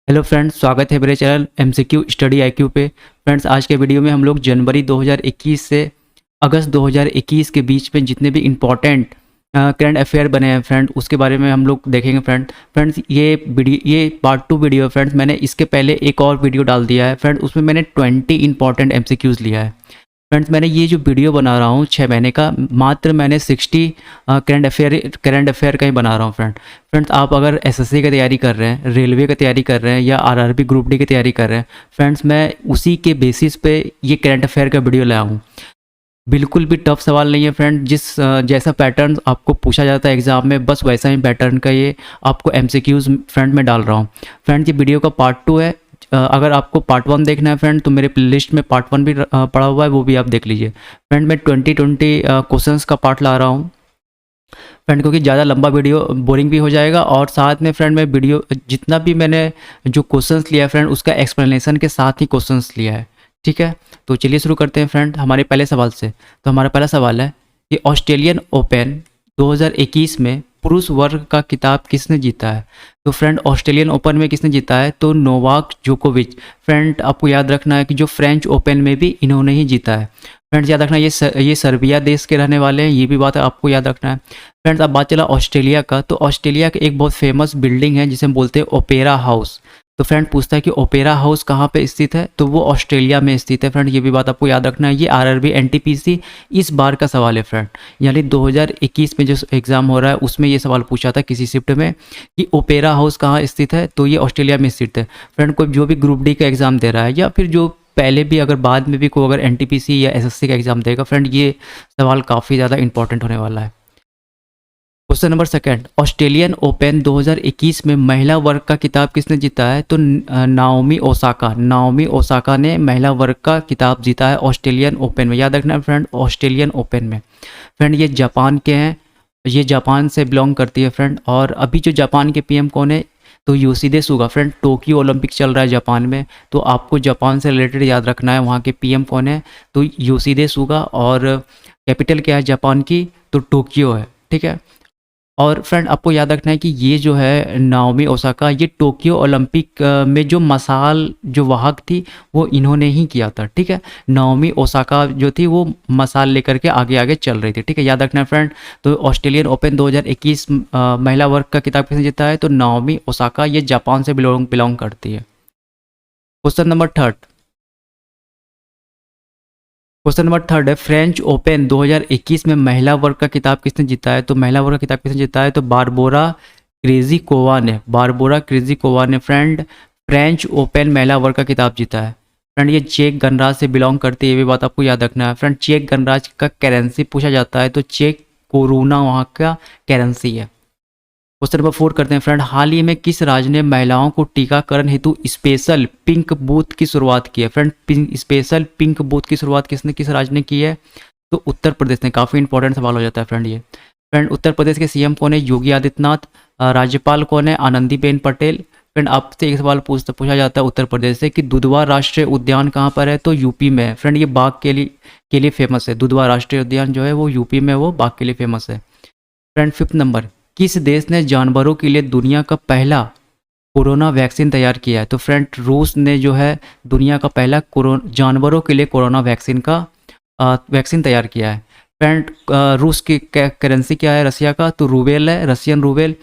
Hello friends, स्वागत है मेरे चैनल एमसीक्यू स्टडी आईक्यू पे। फ्रेंड्स, आज के वीडियो में हम लोग जनवरी 2021 से अगस्त 2021 के बीच में जितने भी इम्पॉर्टेंट करंट अफेयर बने हैं फ्रेंड, उसके बारे में हम लोग देखेंगे। फ्रेंड्स, ये पार्ट 2 वीडियो है। फ्रेंड्स, मैंने इसके पहले एक और वीडियो डाल दिया है फ्रेंड, उसमें मैंने 20 इंपॉर्टेंट एमसीक्यूज़ लिया है। फ्रेंड्स, मैंने ये जो वीडियो बना रहा हूँ 6 महीने का, मात्र मैंने 60 करंट अफेयर का ही बना रहा हूँ फ्रेंड्स, आप अगर एसएससी की तैयारी कर रहे हैं, रेलवे की तैयारी कर रहे हैं या आरआरबी ग्रुप डी की तैयारी कर रहे हैं फ्रेंड्स, मैं उसी के बेसिस पे ये करंट अफेयर का वीडियो लाया हूँ। बिल्कुल भी टफ सवाल नहीं है फ्रेंड। जैसा पैटर्न आपको पूछा जाता है एग्जाम में, बस वैसा ही पैटर्न का ये आपको एमसीक्यूज़ फ्रेंड में डाल रहा हूँ। फ्रेंड, ये वीडियो का पार्ट 2 है। अगर आपको पार्ट 1 देखना है फ्रेंड, तो मेरे प्लेलिस्ट में पार्ट 1 भी पड़ा हुआ है, वो भी आप देख लीजिए। फ्रेंड, मैं 20 क्वेश्चंस का पार्ट ला रहा हूँ फ्रेंड, क्योंकि ज़्यादा लंबा वीडियो बोरिंग भी हो जाएगा, और साथ में फ्रेंड मैं वीडियो जितना भी मैंने जो क्वेश्चंस लिया है फ्रेंड, उसका एक्सप्लेनेशन के साथ ही क्वेश्चंस लिया है। ठीक है, तो चलिए शुरू करते हैं फ्रेंड हमारे पहले सवाल से। तो हमारा पहला सवाल है कि ऑस्ट्रेलियन ओपन 2021 में पुरुष वर्ग का खिताब किसने जीता है? तो फ्रेंड, ऑस्ट्रेलियन ओपन में किसने जीता है? तो नोवाक जोकोविच। फ्रेंड, आपको याद रखना है कि जो फ्रेंच ओपन में भी इन्होंने ही जीता है। फ्रेंड्स, याद रखना ये सर्बिया देश के रहने वाले हैं, ये भी बात आपको याद रखना है। फ्रेंड्स, अब बात चला ऑस्ट्रेलिया का, तो ऑस्ट्रेलिया का एक बहुत फेमस बिल्डिंग है जिसे हम बोलते हैं ओपेरा हाउस। तो फ्रेंड पूछता है कि ओपेरा हाउस कहाँ पे स्थित है? तो वो ऑस्ट्रेलिया में स्थित है फ्रेंड, ये भी बात आपको याद रखना है। ये आरआरबी एनटीपीसी इस बार का सवाल है फ्रेंड, यानी 2021 में जो एग्जाम हो रहा है उसमें ये सवाल पूछा था किसी शिफ्ट में कि ओपेरा हाउस कहाँ स्थित है, तो ये ऑस्ट्रेलिया में स्थित है। फ्रेंड, कोई जो भी ग्रुप डी का एग्जाम दे रहा है या फिर जो पहले भी अगर बाद में भी कोई अगर एनटीपीसी या एसएससी का एग्जाम देगा फ्रेंड, ये सवाल काफ़ी ज़्यादा इंपॉर्टेंट होने वाला है। Question number second, Australian open 2021 में महिला वर्ग का खिताब किसने जीता है? तो नाओमी ओसाका ने महिला वर्ग का खिताब जीता है ऑस्ट्रेलियन ओपन में। याद रखना फ्रेंड, ऑस्ट्रेलियन ओपन में। फ्रेंड, ये जापान के हैं, ये जापान से बिलोंग करती है फ्रेंड। और अभी जो जापान के पीएम कौन है? तो Yoshihide Suga. Friend, Tokyo Olympic चल रहा है जापान में, तो आपको जापान से रिलेटेड याद रखना है वहाँ के पीएम कौन है। तो योशिहिदे सुगा, और कैपिटल क्या है जापान की? तो टोक्यो है। ठीक है, और फ्रेंड आपको याद रखना है कि ये जो है नाओमी ओसाका, ये टोक्यो ओलंपिक में जो मसाल जो वाहक थी वो इन्होंने ही किया था। ठीक है, नाओमी ओसाका जो थी वो मसाल लेकर के आगे आगे चल रही थी। ठीक है, याद रखना है फ्रेंड। तो ऑस्ट्रेलियन ओपन 2021 महिला वर्ग का खिताब किसने जीता है? तो नाओमी ओसाका, ये जापान से बिलोंग करती है। क्वेश्चन नंबर थर्ड है, फ्रेंच ओपन 2021 में महिला वर्ग का खिताब किसने जीता है? तो महिला वर्ग का खिताब किसने जीता है? तो बारबोरा क्रेजिकोवा ने फ्रेंड फ्रेंच ओपन महिला वर्ग का खिताब जीता है। फ्रेंड, ये चेक गणराज्य से बिलोंग करती है, ये भी बात आपको याद रखना है फ्रेंड। चेक गणराज्य का करेंसी पूछा जाता है, तो चेक कोरोना वहाँ का करेंसी है। क्वेश्चन नंबर 4 करते हैं फ्रेंड, हाल ही में किस राज्य ने महिलाओं को टीकाकरण हेतु स्पेशल पिंक बूथ की शुरुआत की है? फ्रेंड, स्पेशल पिंक बूथ की शुरुआत किस राज्य ने की है? तो उत्तर प्रदेश ने। काफ़ी इंपॉर्टेंट सवाल हो जाता है फ्रेंड ये। फ्रेंड, उत्तर प्रदेश के सीएम कौन है? योगी आदित्यनाथ। राज्यपाल कौन है? आनंदीबेन पटेल। फ्रेंड, आपसे एक सवाल पूछा जाता है उत्तर प्रदेश से कि दुधवा राष्ट्रीय उद्यान कहाँ पर है? तो यूपी में है। फ्रेंड, ये बाघ के लिए फेमस है। दुधवा राष्ट्रीय उद्यान जो है वो यूपी में, वो बाघ के लिए फेमस है। फ्रेंड, 5th नंबर, किस देश ने जानवरों के लिए दुनिया का पहला कोरोना वैक्सीन तैयार किया है? तो फ्रेंड, रूस ने जो है दुनिया का पहला जानवरों के लिए कोरोना वैक्सीन का वैक्सीन तैयार किया है। फ्रेंड, रूस की करेंसी क्या है रसिया का? तो रूबेल है, रशियन रूबेल।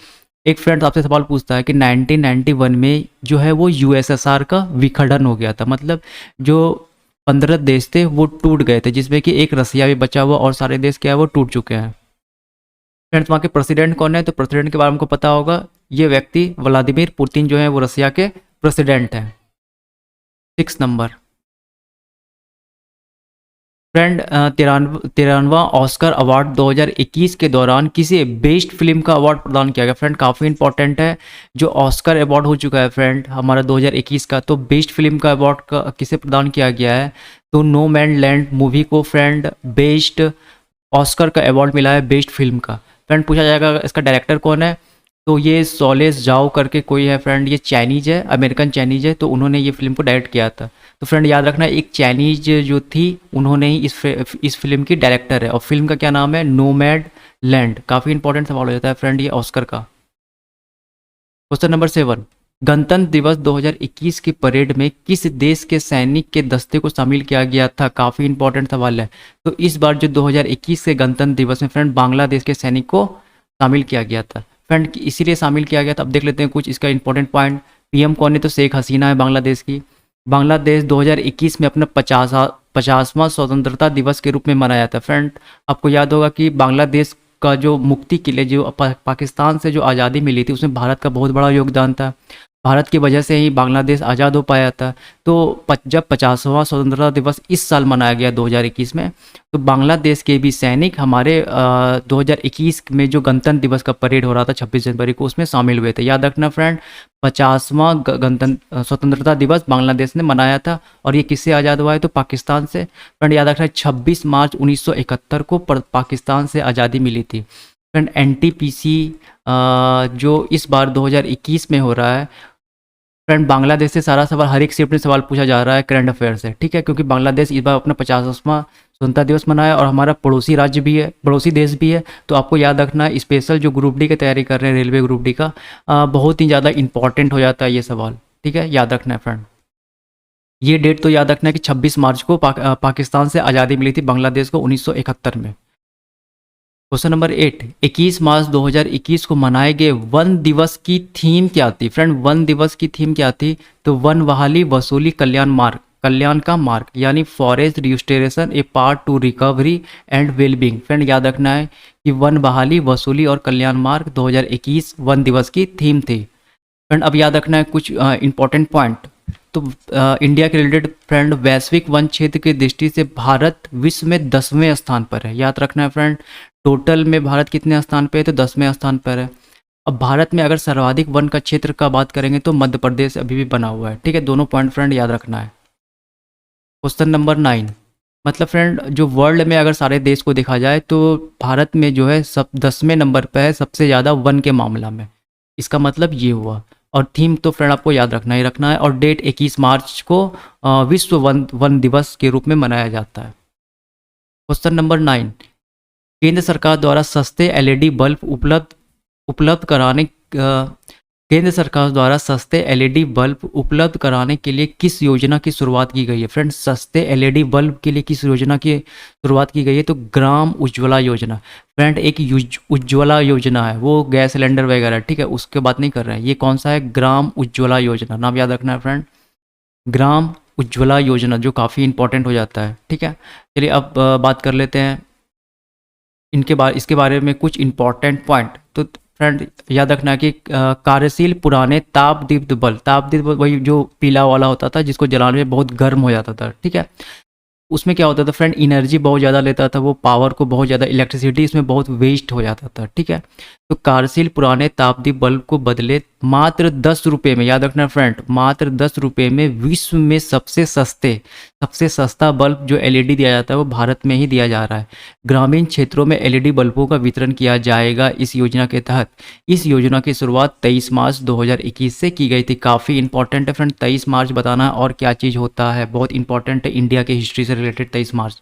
एक फ्रेंड आपसे सवाल पूछता है कि 1991 में जो है वो यूएसएसआर का विखंडन हो गया था, मतलब जो 15 देश थे वो टूट गए थे, जिसमें कि एक रसिया भी बचा हुआ और सारे देश क्या है वो टूट चुके हैं। फ्रेंड्स, वहाँ के प्रेसिडेंट कौन है? तो प्रेसिडेंट के बारे में हमको पता होगा, ये व्यक्ति व्लादिमीर पुतिन जो है वो रसिया के प्रेसिडेंट हैं। 6 नंबर, फ्रेंड, 93वां ऑस्कर अवार्ड 2021 के दौरान किसे बेस्ट फिल्म का अवार्ड प्रदान किया गया? फ्रेंड, काफ़ी इंपॉर्टेंट है, जो ऑस्कर अवार्ड हो चुका है फ्रेंड हमारा 2021 का, तो बेस्ट फिल्म का अवार्ड किसे प्रदान किया गया है? तो नो मैन लैंड मूवी को फ्रेंड बेस्ट ऑस्कर का अवार्ड मिला है बेस्ट फिल्म का। फ्रेंड, पूछा जाएगा इसका डायरेक्टर कौन है? तो ये सोलेस जाओ करके कोई है फ्रेंड, ये चाइनीज है, अमेरिकन चाइनीज है, तो उन्होंने ये फिल्म को डायरेक्ट किया था। तो फ्रेंड याद रखना, एक चाइनीज जो थी उन्होंने ही इस फिल्म की डायरेक्टर है, और फिल्म का क्या नाम है? Nomad land. काफ़ी इंपॉर्टेंट सवाल हो जाता है फ्रेंड ये ऑस्कर का। क्वेश्चन नंबर 7, गणतंत्र दिवस 2021 की परेड में किस देश के सैनिक के दस्ते को शामिल किया गया था? काफ़ी इंपॉर्टेंट सवाल है। तो इस बार जो 2021 के गणतंत्र दिवस में फ्रेंड बांग्लादेश के सैनिक को शामिल किया गया था फ्रेंड। इसीलिए शामिल किया गया था। अब देख लेते हैं कुछ इसका इंपॉर्टेंट पॉइंट। पीएम कौन है? तो शेख हसीना है बांग्लादेश की। बांग्लादेश 2021 में अपना 50वां स्वतंत्रता दिवस के रूप में मनाया था फ्रेंड। आपको याद होगा कि बांग्लादेश का जो मुक्ति के लिए जो पाकिस्तान से जो आज़ादी मिली थी उसमें भारत का बहुत बड़ा योगदान था। भारत की वजह से ही बांग्लादेश आज़ाद हो पाया था। तो जब 50वां स्वतंत्रता दिवस इस साल मनाया गया 2021 में, तो बांग्लादेश के भी सैनिक हमारे 2021 में जो गणतंत्र दिवस का परेड हो रहा था 26 जनवरी को, उसमें शामिल हुए थे। याद रखना फ्रेंड, 50वां गणतंत्र स्वतंत्रता दिवस बांग्लादेश ने मनाया था। और ये किससे आज़ाद हुआ है? तो पाकिस्तान से। फ्रेंड याद रखना 26 मार्च 1971 को पाकिस्तान से आज़ादी मिली थी। फ्रेंड एनटीपीसी जो इस बार 2021 में हो रहा है फ्रेंड, बांग्लादेश से सारा सवाल, हर एक शिफ्ट में सवाल पूछा जा रहा है करंट अफेयर से, ठीक है। क्योंकि बांग्लादेश इस बार अपना 50वां स्वतंत्रता दिवस मनाया और हमारा पड़ोसी राज्य भी है, पड़ोसी देश भी है। तो आपको याद रखना है, स्पेशल जो ग्रुप डी की तैयारी कर रहे हैं, रेलवे ग्रुप डी का, बहुत ही ज़्यादा इंपॉर्टेंट हो जाता है ये सवाल, ठीक है। याद रखना है फ्रेंड, ये डेट तो याद रखना है कि 26 मार्च को पाकिस्तान से आज़ादी मिली थी बांग्लादेश को 1971 में। क्वेश्चन नंबर 8, 21 मार्च 2021 को मनाए गए वन दिवस की थीम क्या थी? फ्रेंड वन दिवस की थीम क्या थी? तो वन बहाली वसूली कल्याण मार्ग, कल्याण का मार्ग, यानी forest restoration A part two recovery and wellbeing. Friend याद रखना है कि वन बहाली वसूली और कल्याण मार्ग 2021 वन दिवस की थीम थी। फ्रेंड अब याद रखना है कुछ इंपॉर्टेंट पॉइंट। तो इंडिया के रिलेटेड फ्रेंड, वैश्विक वन क्षेत्र की दृष्टि से भारत विश्व में 10वें स्थान पर है। याद रखना है फ्रेंड, टोटल में भारत कितने स्थान पे है? तो 10वें स्थान पर है। अब भारत में अगर सर्वाधिक वन का क्षेत्र का बात करेंगे तो मध्य प्रदेश अभी भी बना हुआ है, ठीक है। दोनों पॉइंट फ्रेंड याद रखना है। क्वेश्चन नंबर 9, मतलब फ्रेंड जो वर्ल्ड में अगर सारे देश को देखा जाए तो भारत में जो है सब 10वें नंबर पर है सबसे ज़्यादा वन के मामला में। इसका मतलब ये हुआ। और थीम तो फ्रेंड आपको याद रखना ही रखना है। और डेट 21 मार्च को विश्व वन दिवस के रूप में मनाया जाता है। क्वेश्चन नंबर 9, केंद्र सरकार द्वारा सस्ते एलईडी बल्ब उपलब्ध कराने केंद्र सरकार द्वारा सस्ते एलईडी बल्ब उपलब्ध कराने के लिए किस योजना की शुरुआत की गई है? फ्रेंड्स सस्ते एलईडी बल्ब के लिए किस योजना की शुरुआत की गई है? तो ग्राम उज्ज्वला योजना। फ्रेंड एक उज्ज्वला योजना है, वो गैस सिलेंडर वगैरह, ठीक है, उसके बात नहीं कर रहे हैं। ये कौन सा है? ग्राम उज्ज्वला योजना, नाम याद रखना है फ्रेंड, ग्राम उज्ज्वला योजना, जो काफ़ी इंपॉर्टेंट हो जाता है, ठीक है। चलिए अब बात कर लेते हैं इसके बारे में कुछ इंपॉर्टेंट पॉइंट। तो फ्रेंड याद रखना कि कार्यशील पुराने तापदीप्त बल्ब वही जो पीला वाला होता था जिसको जलाने में बहुत गर्म हो जाता था, ठीक है। उसमें क्या होता था फ्रेंड, एनर्जी बहुत ज़्यादा लेता था, वो पावर को बहुत ज़्यादा, इलेक्ट्रिसिटी इसमें बहुत वेस्ट हो जाता था, ठीक है। तो कार्यशील पुराने तापदीप बल्ब को बदले मात्र 10 रुपये में, याद रखना फ्रेंड, मात्र 10 रुपये में विश्व में सबसे सस्ता बल्ब जो एलईडी दिया जाता है वो भारत में ही दिया जा रहा है। ग्रामीण क्षेत्रों में एलईडी बल्बों का वितरण किया जाएगा इस योजना के तहत। इस योजना की शुरुआत 23 मार्च 2021 से की गई थी। काफ़ी इंपॉर्टेंट है फ्रेंड, 23 मार्च बताना और क्या चीज़ होता है, बहुत इंपॉर्टेंट है इंडिया के हिस्ट्री से रिलेटेड 23 मार्च,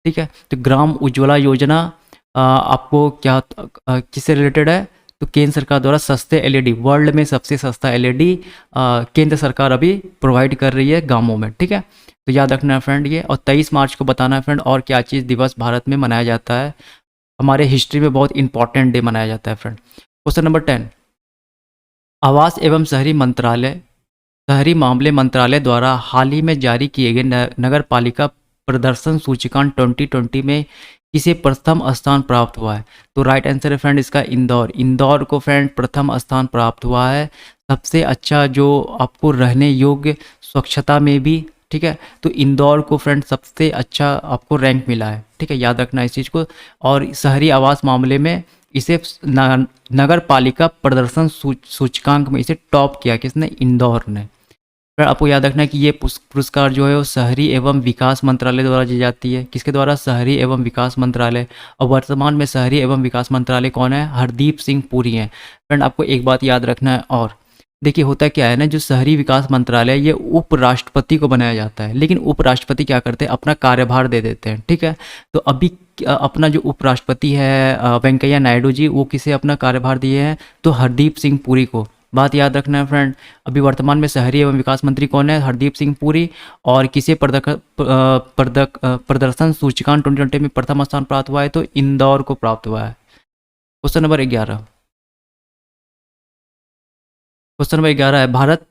ठीक है। तो ग्राम उज्ज्वला योजना आपको क्या किससे रिलेटेड है? तो केंद्र सरकार द्वारा सस्ते एलईडी, वर्ल्ड में सबसे सस्ता एलईडी केंद्र सरकार अभी प्रोवाइड कर रही है गांवों में, ठीक है। तो याद रखना है फ्रेंड ये। और 23 मार्च को बताना है फ्रेंड और क्या चीज़ दिवस भारत में मनाया जाता है, हमारे हिस्ट्री में बहुत इंपॉर्टेंट डे मनाया जाता है फ्रेंड। क्वेश्चन नंबर 10, आवास एवं शहरी मामले मंत्रालय द्वारा हाल ही में जारी किए गए नगर पालिका प्रदर्शन सूचकांक 2020 में किसे प्रथम स्थान प्राप्त हुआ है? तो राइट आंसर है फ्रेंड इसका इंदौर को फ्रेंड प्रथम स्थान प्राप्त हुआ है। सबसे अच्छा जो आपको रहने योग्य स्वच्छता में भी, ठीक है, तो इंदौर को फ्रेंड सबसे अच्छा आपको रैंक मिला है, ठीक है, याद रखना इस चीज़ को। और शहरी आवास मामले में इसे नगर पालिका प्रदर्शन सूचकांक में इसे टॉप किया किसने? इंदौर ने। फिर आपको याद रखना है कि ये पुरस्कार जो है वो शहरी एवं विकास मंत्रालय द्वारा दी जाती है। किसके द्वारा? शहरी एवं विकास मंत्रालय। और वर्तमान में शहरी एवं विकास मंत्रालय कौन है? हरदीप सिंह पुरी हैं। फ्रेंड आपको एक बात याद रखना है, और देखिए होता क्या है ना, जो शहरी विकास मंत्रालय ये उपराष्ट्रपति को बनाया जाता है, लेकिन उपराष्ट्रपति क्या करते हैं? अपना कार्यभार दे देते हैं, ठीक है। तो अभी अपना जो उपराष्ट्रपति है वेंकैया नायडू जी, वो किसे अपना कार्यभार दिए हैं? तो हरदीप सिंह पुरी को, बात याद रखना है फ्रेंड। अभी वर्तमान में शहरी एवं विकास मंत्री कौन है? हरदीप सिंह पुरी। और किसे प्रदर्शन सूचकांक 2020 में प्रथम स्थान प्राप्त हुआ है? तो इंदौर को प्राप्त हुआ है। Question number 11। क्वेश्चन नंबर 11 है, भारत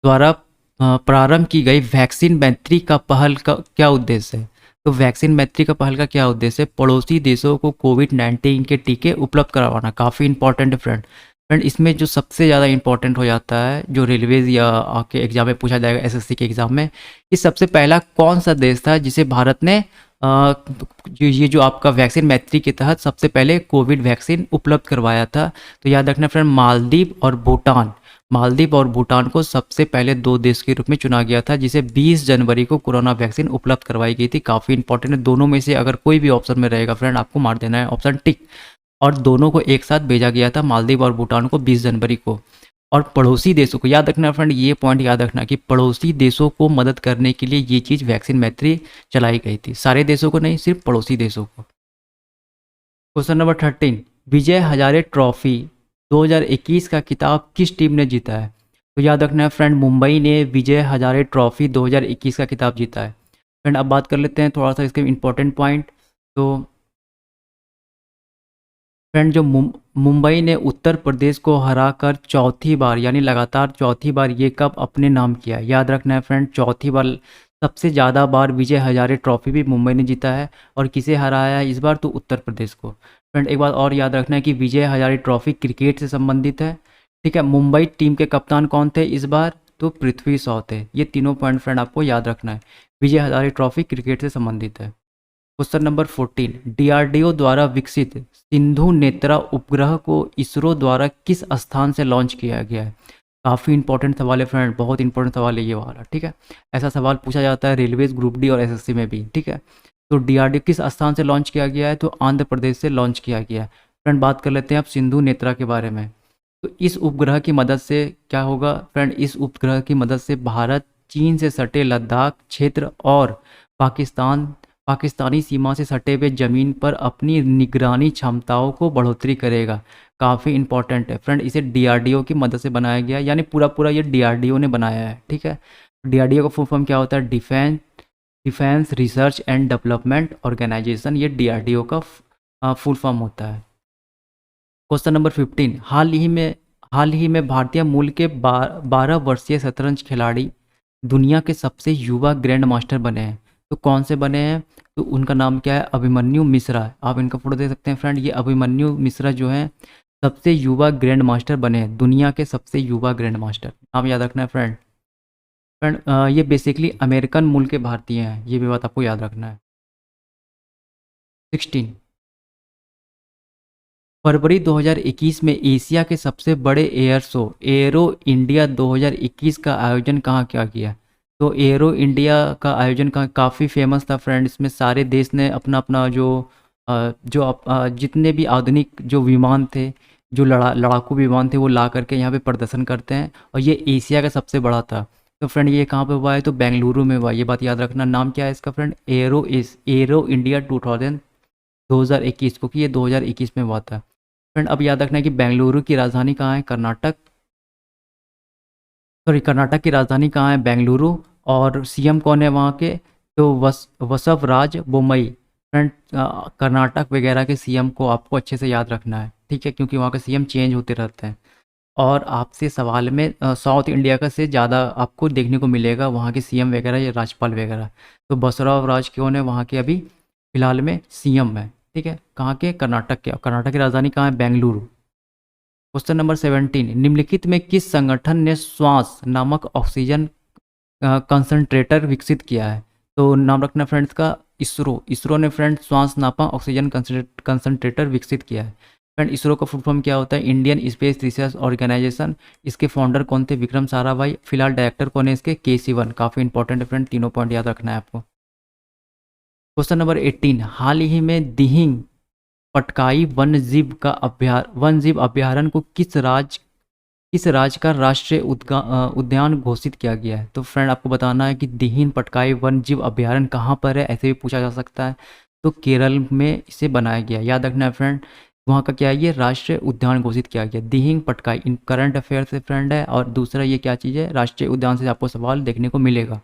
द्वारा प्रारंभ की गई वैक्सीन मैत्री का पहल का क्या उद्देश्य है? तो वैक्सीन मैत्री का पहल का क्या उद्देश्य है? पड़ोसी देशों को कोविड-19 के टीके उपलब्ध करवाना। काफ़ी इंपॉर्टेंट है फ्रेंड। फ्रेंड इसमें जो सबसे ज़्यादा इंपॉर्टेंट हो जाता है, जो रेलवेज या आपके एग्जाम में पूछा जाएगा, एसएससी के एग्जाम में, कि सबसे पहला कौन सा देश था जिसे भारत ने जो आपका वैक्सीन मैत्री के तहत सबसे पहले कोविड वैक्सीन उपलब्ध करवाया था? तो याद रखना फ्रेंड, मालदीव और भूटान। मालदीव और भूटान को सबसे पहले दो देश के रूप में चुना गया था जिसे 20 जनवरी को कोरोना वैक्सीन उपलब्ध करवाई गई थी। काफ़ी इंपॉर्टेंट है। दोनों में से अगर कोई भी ऑप्शन में रहेगा फ्रेंड, आपको मार देना है ऑप्शन टिक। और दोनों को एक साथ भेजा गया था, मालदीव और भूटान को 20 जनवरी को। और पड़ोसी देशों को याद रखना फ्रेंड, ये पॉइंट याद रखना कि पड़ोसी देशों को मदद करने के लिए ये चीज़ वैक्सीन मैत्री चलाई गई थी। सारे देशों को नहीं, सिर्फ पड़ोसी देशों को। Question number 13, Vijay Hazare trophy 2021 का खिताब किस टीम ने जीता है? तो याद रखना है फ्रेंड, मुंबई ने विजय हजारे ट्रॉफी 2021 का खिताब जीता है। फ्रेंड अब बात कर लेते हैं थोड़ा सा इसके इंपॉर्टेंट पॉइंट। तो फ्रेंड जो मुंबई ने उत्तर प्रदेश को हराकर चौथी बार, यानी लगातार चौथी बार ये कप अपने नाम किया। याद रखना है फ्रेंड, चौथी बार। सबसे ज़्यादा बार विजय हजारे ट्रॉफी भी मुंबई ने जीता है। और किसे हराया है इस बार? तो उत्तर प्रदेश को। फ्रेंड एक बात और याद रखना है कि विजय हजारे ट्रॉफी क्रिकेट से संबंधित है। ठीक है, मुंबई टीम के कप्तान कौन थे इस बार? तो पृथ्वी शॉ थे। ये तीनों पॉइंट फ्रेंड आपको याद रखना है। विजय हजारे ट्रॉफी क्रिकेट से संबंधित है। क्वेश्चन नंबर 14, डीआरडीओ द्वारा विकसित सिंधु नेत्रा उपग्रह को इसरो द्वारा किस स्थान से लॉन्च किया गया है? काफ़ी इंपॉर्टेंट सवाल है फ्रेंड, बहुत इंपॉर्टेंट सवाल है ये वाला। ठीक है, ऐसा सवाल पूछा जाता है रेलवेज, ग्रुप डी और एसएससी में भी। ठीक है, तो डीआरडीओ किस स्थान से लॉन्च किया गया है? तो आंध्र प्रदेश से लॉन्च किया गया है। फ्रेंड बात कर लेते हैं अब सिंधु नेत्रा के बारे में। तो इस उपग्रह की मदद से क्या होगा फ्रेंड? इस उपग्रह की मदद से भारत चीन से सटे लद्दाख क्षेत्र और पाकिस्तानी सीमा से सटे हुए ज़मीन पर अपनी निगरानी क्षमताओं को बढ़ोतरी करेगा। काफ़ी इंपॉर्टेंट है फ्रेंड। इसे डीआरडीओ की मदद से बनाया गया, यानी पूरा पूरा ये डीआरडीओ ने बनाया है। ठीक है, डीआरडीओ का फुल फॉर्म क्या होता है? Defence research and development organisation. ये डीआरडीओ का फुल फॉर्म होता है। क्वेश्चन नंबर 15, हाल ही में भारतीय मूल के 12 वर्षीय शतरंज खिलाड़ी दुनिया के सबसे युवा ग्रैंड मास्टर बने हैं। तो कौन से बने हैं? तो उनका नाम क्या है? अभिमन्यु मिश्रा। आप इनका फोटो देख सकते हैं फ्रेंड। ये अभिमन्यु मिश्रा जो है सबसे युवा ग्रैंड मास्टर बने हैं, दुनिया के सबसे युवा ग्रैंड मास्टर। नाम याद रखना है फ्रेंड। फ्रेंड ये बेसिकली अमेरिकन मूल के भारतीय हैं, ये भी बात आपको याद रखना है। 16, फरवरी 2021 में एशिया के सबसे बड़े एयर शो एरो इंडिया 2021 का आयोजन कहाँ किया गया? तो एरो इंडिया का आयोजन काफ़ी फेमस था फ्रेंड। इसमें सारे देश ने अपना अपना जितने भी आधुनिक जो विमान थे, जो लड़ाकू विमान थे, वो ला करके यहाँ पे प्रदर्शन करते हैं। और ये एशिया का सबसे बड़ा था। तो फ्रेंड ये कहाँ पे हुआ है? तो बेंगलुरु में हुआ। ये बात याद रखना। नाम क्या है इसका फ्रेंड? एरो इंडिया 2021, क्योंकि ये 2021 में हुआ था। फ्रेंड अब याद रखना है कि बेंगलुरु की राजधानी कहाँ है? कर्नाटक की राजधानी कहाँ है? बेंगलुरु। और सीएम कौन है वहाँ के? तो वसवराज बोम्मई। फ्रेंड कर्नाटक वगैरह के सीएम को आपको अच्छे से याद रखना है। ठीक है, क्योंकि वहाँ के सीएम चेंज होते रहते हैं। और आपसे सवाल में साउथ इंडिया का से ज़्यादा आपको देखने को मिलेगा वहाँ के सीएम वगैरह या राज्यपाल वगैरह। तो बसवराज राज कौन है वहाँ के? अभी फिलहाल में सीएम है। ठीक है, कहाँ के? कर्नाटक के। कर्नाटक की राजधानी कहाँ है? बेंगलुरु। क्वेश्चन नंबर 17, निम्नलिखित में किस संगठन ने श्वास नामक ऑक्सीजन कंसंट्रेटर विकसित किया है? तो नाम रखना फ्रेंड्स का इसरो ने फ्रेंड श्वास नापा ऑक्सीजन कंसंट्रेटर विकसित किया है। फ्रेंड इसरो का फुल फॉर्म क्या होता है? Indian space research organisation. इसके फाउंडर कौन थे? विक्रम साराभाई। फिलहाल डायरेक्टर कौन है इसके? के सिवन। काफ़ी इंपॉर्टेंट है फ्रेंड, तीनों पॉइंट याद रखना है आपको। क्वेश्चन नंबर 18, हाल ही में दिहिंग पटकाई वन्य जीव अभयारण्य को किस राज्य का राष्ट्रीय उद्यान घोषित किया गया है? तो फ्रेंड आपको बताना है कि दिहिंग पटकाई वन्य जीव अभयारण्य कहाँ पर है, ऐसे भी पूछा जा सकता है। तो केरल में इसे बनाया गया। याद रखना है फ्रेंड, वहाँ का क्या है, ये राष्ट्रीय उद्यान घोषित किया गया। दिहिंग पटकाई इन करंट अफेयर से फ्रेंड है, और दूसरा ये क्या चीज़ है, राष्ट्रीय उद्यान से आपको सवाल देखने को मिलेगा।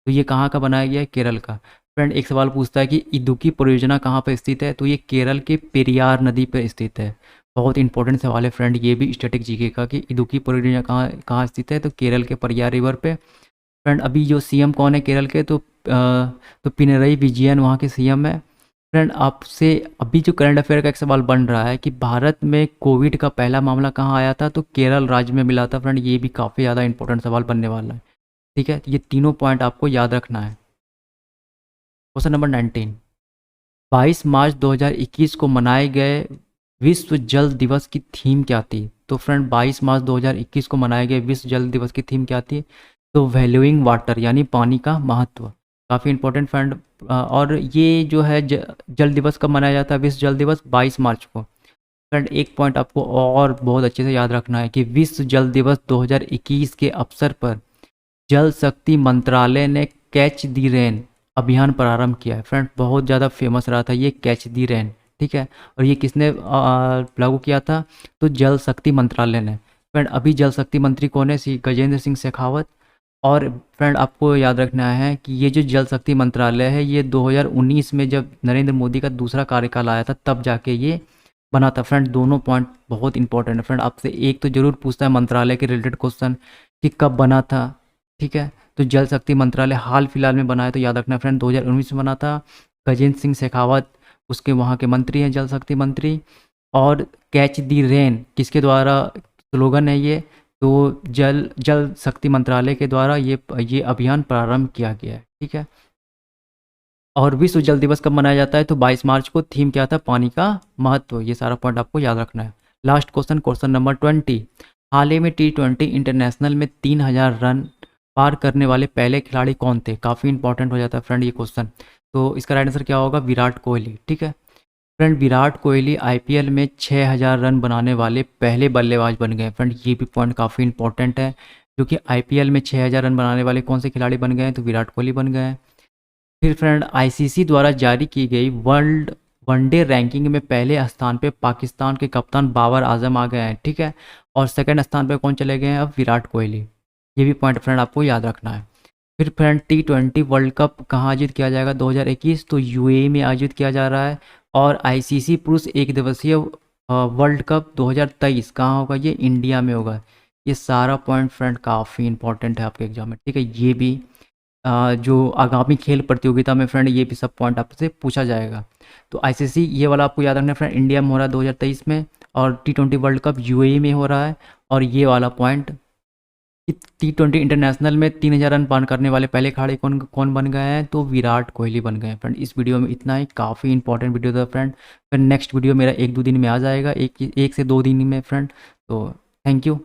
तो ये कहाँ का बनाया गया है, केरल का। फ्रेंड एक सवाल पूछता है कि इदुक्की परियोजना कहाँ पर स्थित है, तो ये केरल के पेरियार नदी पर स्थित है। बहुत इंपॉर्टेंट सवाल है फ्रेंड, ये भी स्टैटिक जीके का, कि इदुक्की परियोजना कहाँ कहाँ स्थित है, तो केरल के पेरियार रिवर पे। फ्रेंड अभी जो सीएम कौन है केरल के, तो पिनरई विजयन वहाँ के सीएम है। फ्रेंड आपसे अभी जो करंट अफेयर का एक सवाल बन रहा है कि भारत में कोविड का पहला मामला कहाँ आया था, तो केरल राज्य में मिला था। फ्रेंड ये भी काफ़ी ज़्यादा इंपॉर्टेंट सवाल बनने वाला है। ठीक है, ये तीनों पॉइंट आपको याद रखना है। क्वेश्चन नंबर 19, 22 मार्च 2021 को मनाए गए विश्व जल दिवस की थीम क्या थी। तो फ्रेंड 22 मार्च 2021 को मनाए गए विश्व जल दिवस की थीम क्या थी, तो वैल्यूइंग वाटर, यानी पानी का महत्व। काफ़ी इंपॉर्टेंट फ्रेंड। और ये जो है जल दिवस कब मनाया जाता है, विश्व जल दिवस 22 मार्च को। फ्रेंड एक पॉइंट आपको और बहुत अच्छे से याद रखना है कि विश्व जल दिवस 2021 के अवसर पर जल शक्ति मंत्रालय ने कैच दी रेन अभियान प्रारंभ किया है। फ्रेंड बहुत ज़्यादा फेमस रहा था ये कैच दी रेन। ठीक है, और ये किसने लागू किया था, तो जल शक्ति मंत्रालय ने। फ्रेंड अभी जल शक्ति मंत्री कौन है, श्री गजेंद्र सिंह शेखावत। और फ्रेंड आपको याद रखना है कि ये जो जल शक्ति मंत्रालय है, ये 2019 में जब नरेंद्र मोदी का दूसरा कार्यकाल आया था तब जाके ये बना था। फ्रेंड दोनों पॉइंट बहुत इंपॉर्टेंट है। फ्रेंड आपसे एक तो जरूर पूछता है मंत्रालय के रिलेटेड क्वेश्चन कि कब बना था। ठीक है, तो जल शक्ति मंत्रालय हाल फिलहाल में बना है, तो याद रखना फ्रेंड 2019 में बना था। गजेंद्र सिंह शेखावत उसके वहाँ के मंत्री हैं, जल शक्ति मंत्री। और कैच दी रेन किसके द्वारा स्लोगन है ये, तो जल जल शक्ति मंत्रालय के द्वारा ये अभियान प्रारंभ किया गया है। ठीक है, और विश्व जल दिवस कब मनाया जाता है, तो 22 मार्च को। थीम क्या था, पानी का महत्व। ये सारा पॉइंट आपको याद रखना है। लास्ट क्वेश्चन, क्वेश्चन नंबर 20, हाल ही में T20 इंटरनेशनल में 3000 रन पार करने वाले पहले खिलाड़ी कौन थे। काफ़ी इंपॉर्टेंट हो जाता है फ्रेंड ये क्वेश्चन। तो इसका राइट आंसर क्या होगा, विराट कोहली। ठीक है फ्रेंड, विराट कोहली आईपीएल में 6000 रन बनाने वाले पहले बल्लेबाज बन गए। फ्रेंड ये भी पॉइंट काफ़ी इंपॉर्टेंट है, क्योंकि आईपीएल में 6000 रन बनाने वाले कौन से खिलाड़ी बन गए हैं, तो विराट कोहली बन गए हैं। फिर फ्रेंड आईसीसी द्वारा जारी की गई वर्ल्ड वनडे रैंकिंग में पहले स्थान पे पाकिस्तान के कप्तान बाबर आजम आ गए हैं। ठीक है, और सेकंड स्थान पे कौन चले गए हैं, अब विराट कोहली। ये भी पॉइंट फ्रेंड आपको याद रखना है। फिर फ्रेंड T20 वर्ल्ड कप कहाँ आयोजित किया जाएगा 2021, तो यूएई में आयोजित किया जा रहा है। और आईसीसी पुरुष एक दिवसीय वर्ल्ड कप 2023 कहाँ होगा, ये इंडिया में होगा। ये सारा पॉइंट फ्रेंड काफ़ी इंपॉर्टेंट है आपके एग्जाम में। ठीक है, ये भी जो आगामी खेल प्रतियोगिता में फ्रेंड ये भी सब पॉइंट आपसे पूछा जाएगा। तो आईसीसी ये वाला आपको याद रखना फ्रेंड, इंडिया में हो रहा है 2023 में, और T20 वर्ल्ड कप यूएई में हो रहा है। और ये वाला पॉइंट T20 इंटरनेशनल में 3000 रन पार करने वाले पहले खिलाड़ी कौन कौन बन गए हैं, तो विराट कोहली बन गए हैं। फ्रेंड इस वीडियो में इतना ही, काफ़ी इंपॉर्टेंट वीडियो था फ्रेंड। फिर नेक्स्ट वीडियो मेरा 1-2 दिन में आ जाएगा, एक से 2 दिन में फ्रेंड। तो थैंक यू।